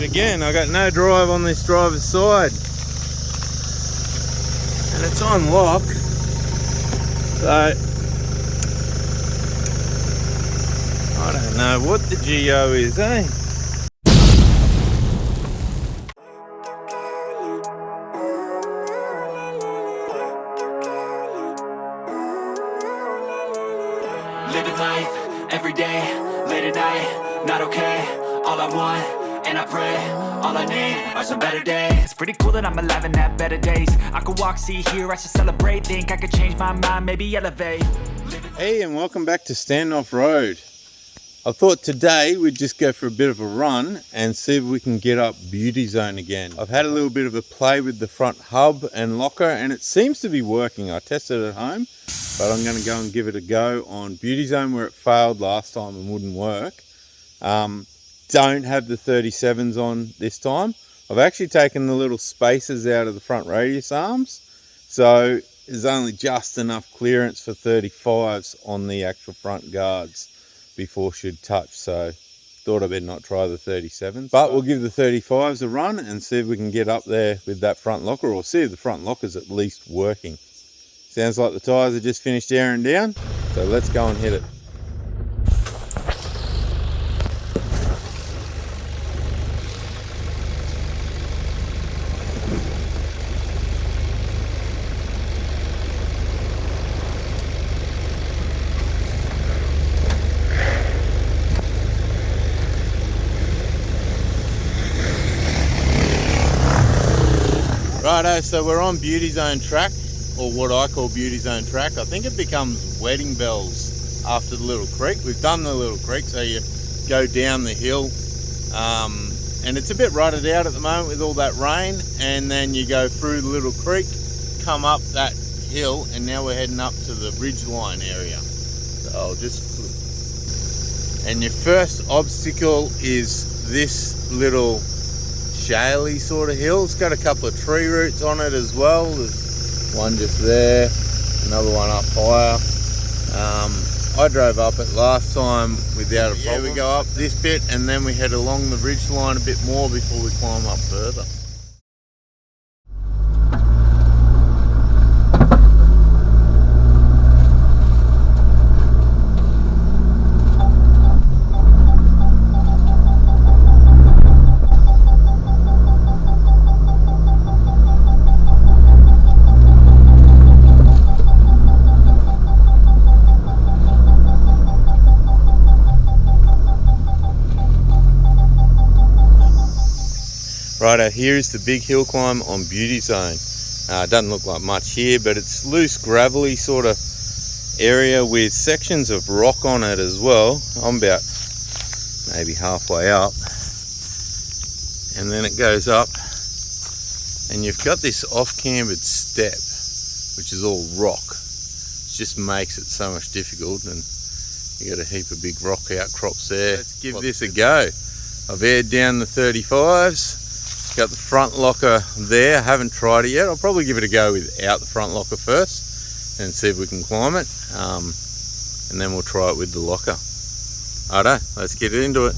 Again, I got no drive on this driver's side. And it's on lock. So I don't know what the geo is, eh? Living life, every day, late at night, not okay. All I want, and I pray, all I need are some better days. It's pretty cool that I'm alive and have better days. I could walk, see, hear, I should celebrate. Think I could change my mind, maybe elevate. Hey, and welcome back to Standoff Road. I thought today we'd just go for a bit of a run and see if we can get up Beauty Zone again. I've had a little bit of a play with the front hub and locker and it seems to be working. I tested it at home, but I'm going to go and give it a go on Beauty Zone where it failed last time and wouldn't work. Don't have the 37s on this time. I've actually taken the little spacers out of the front radius arms, so there's only just enough clearance for 35s on the actual front guards before she'd touch, so thought I better not try the 37s. But we'll give the 35s a run and see if we can get up there with that front locker, or see if the front locker's at least working. Sounds like the tyres are just finished airing down, so let's go and hit it. Righto, so we're on Beauty Zone track, or what I call Beauty Zone track. I think it becomes Wedding Bells after the little creek. We've done the little creek, so you go down the hill, and it's a bit rutted out at the moment with all that rain, and then you go through the little creek, come up that hill, and now we're heading up to the ridgeline area. So I'll just flip. And your first obstacle is this little shaly sort of hill. It's got a couple of tree roots on it as well. There's one just there, another one up higher. I drove up it last time without a problem. Yeah, we go up this bit and then we head along the ridge line a bit more before we climb up further. Righto, here is the big hill climb on Beauty Zone. Doesn't look like much here, but it's loose, gravelly sort of area with sections of rock on it as well. I'm about maybe halfway up. And then it goes up, and you've got this off-cambered step, which is all rock. It just makes it so much difficult, and you got a heap of big rock outcrops there. Let's give this a go. I've aired down the 35s. Got the front locker there. Haven't tried it yet. I'll probably give it a go without the front locker first and see if we can climb it, and then we'll try it with the locker. Alright, let's get into it.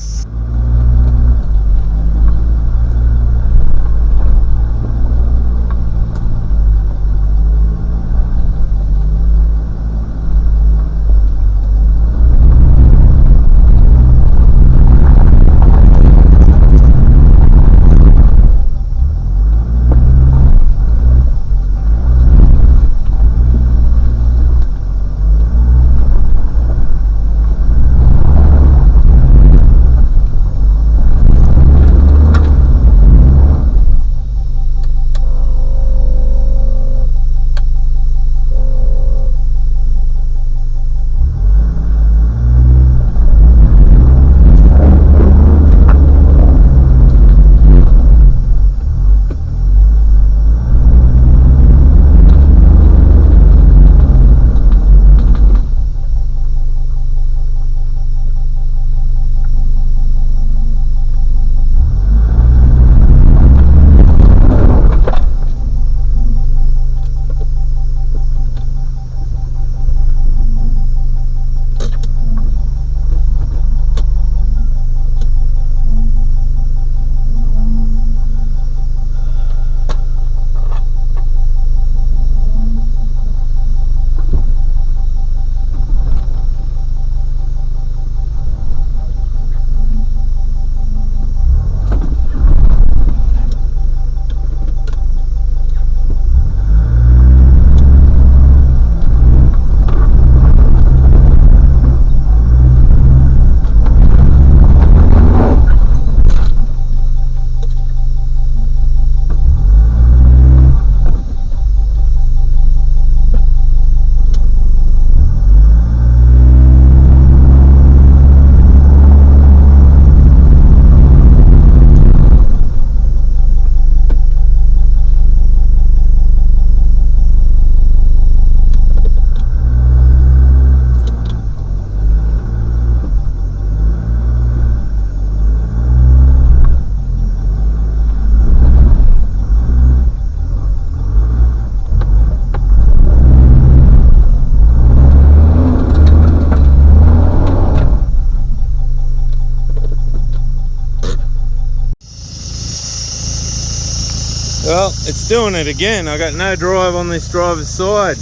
Well, it's doing it again. I got no drive on this driver's side.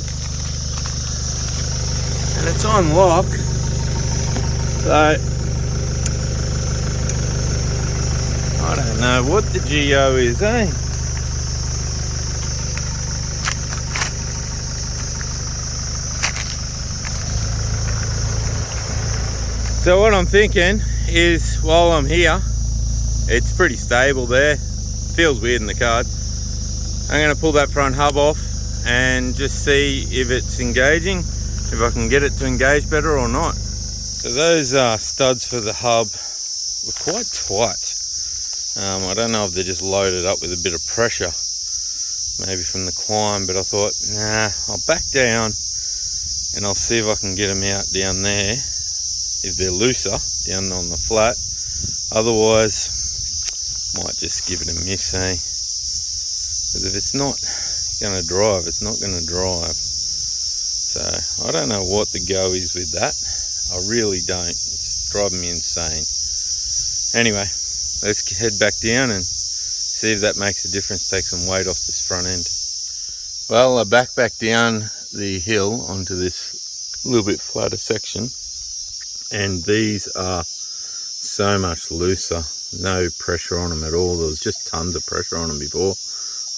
And it's on lock. So I don't know what the geo is, eh? So what I'm thinking is, while I'm here, it's pretty stable there. Feels weird in the card. I'm going to pull that front hub off and just see if it's engaging, if I can get it to engage better or not. So those studs for the hub were quite tight. I don't know if they're just loaded up with a bit of pressure, maybe from the climb, but I thought, nah, I'll back down and I'll see if I can get them out down there, if they're looser, down on the flat. Otherwise, might just give it a miss, eh? Because if it's not going to drive, it's not going to drive. So I don't know what the go is with that. I really don't. It's driving me insane. Anyway, let's head back down and see if that makes a difference. Take some weight off this front end. Well, I back down the hill onto this little bit flatter section, and these are so much looser. No pressure on them at all. There was just tons of pressure on them before.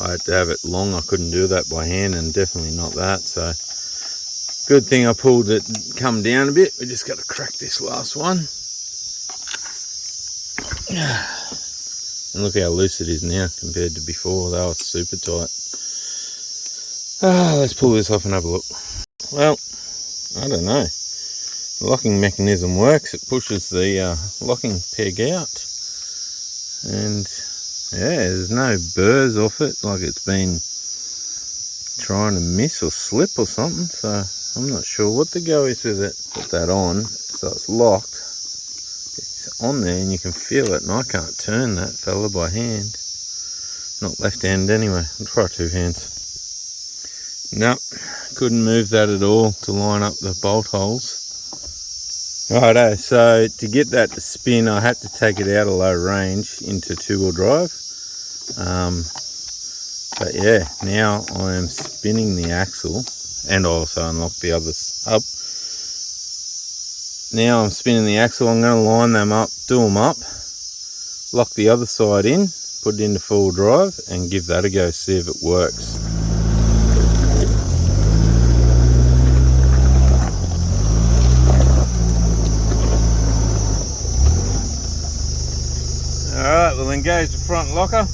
I had to have it long. I couldn't do that by hand, and definitely not that. So good thing I pulled it come down a bit. We just got to crack this last one. And look how loose it is now compared to before. They were super tight. Let's pull this off and have a look. Well, I don't know. The locking mechanism works. It pushes the locking peg out. And yeah, there's no burrs off it, like it's been trying to miss or slip or something. So I'm not sure what the go is with it. Put that on, so it's locked. It's on there and you can feel it, and I can't turn that fella by hand. Not left hand anyway. I'll try two hands. Nope, couldn't move that at all to line up the bolt holes. Righto, so to get that to spin, I had to take it out of low range into two-wheel drive. But yeah, now I am spinning the axle, and I also unlocked the other hub. Now I'm spinning the axle. I'm going to line them up, do them up, lock the other side in, put it into full drive, and give that a go, see if it works. Alright, we'll engage the front locker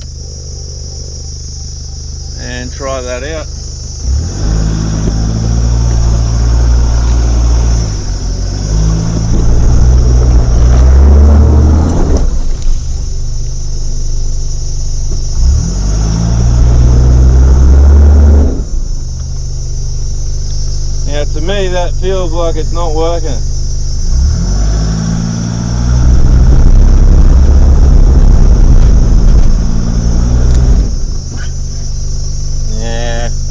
and try that out. Now to me that feels like it's not working.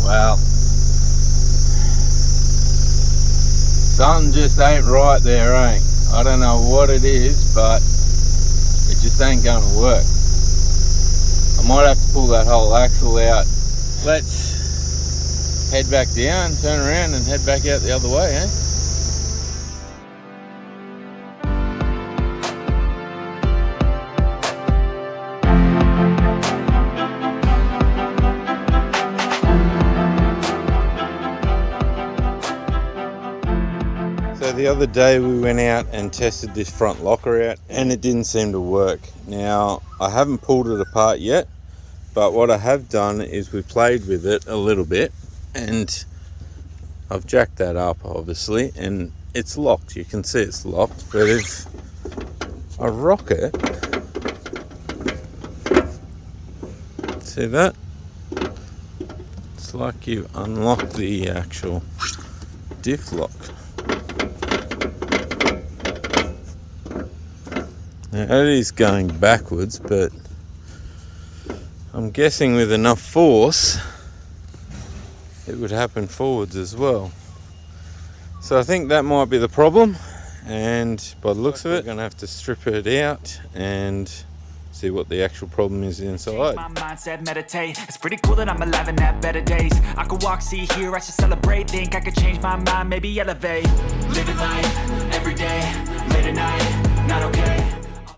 Well, something just ain't right there, eh? I don't know what it is, but it just ain't going to work. I might have to pull that whole axle out. Let's head back down, turn around and head back out the other way, eh? So the other day we went out and tested this front locker out and it didn't seem to work. Now I haven't pulled it apart yet, but what I have done is we played with it a little bit and I've jacked that up obviously and it's locked. You can see it's locked, but if I rock it, see that? It's like you unlock the actual diff lock. Now it is going backwards, but I'm guessing with enough force it would happen forwards as well. So I think that might be the problem, and by the looks of it, I'm going to have to strip it out and see what the actual problem is inside. My mindset, meditate. It's pretty cool that I'm alive and have better days. I could walk, see, hear, I should celebrate. Think I could change my mind, maybe elevate. Living life, every day, late at night, not okay.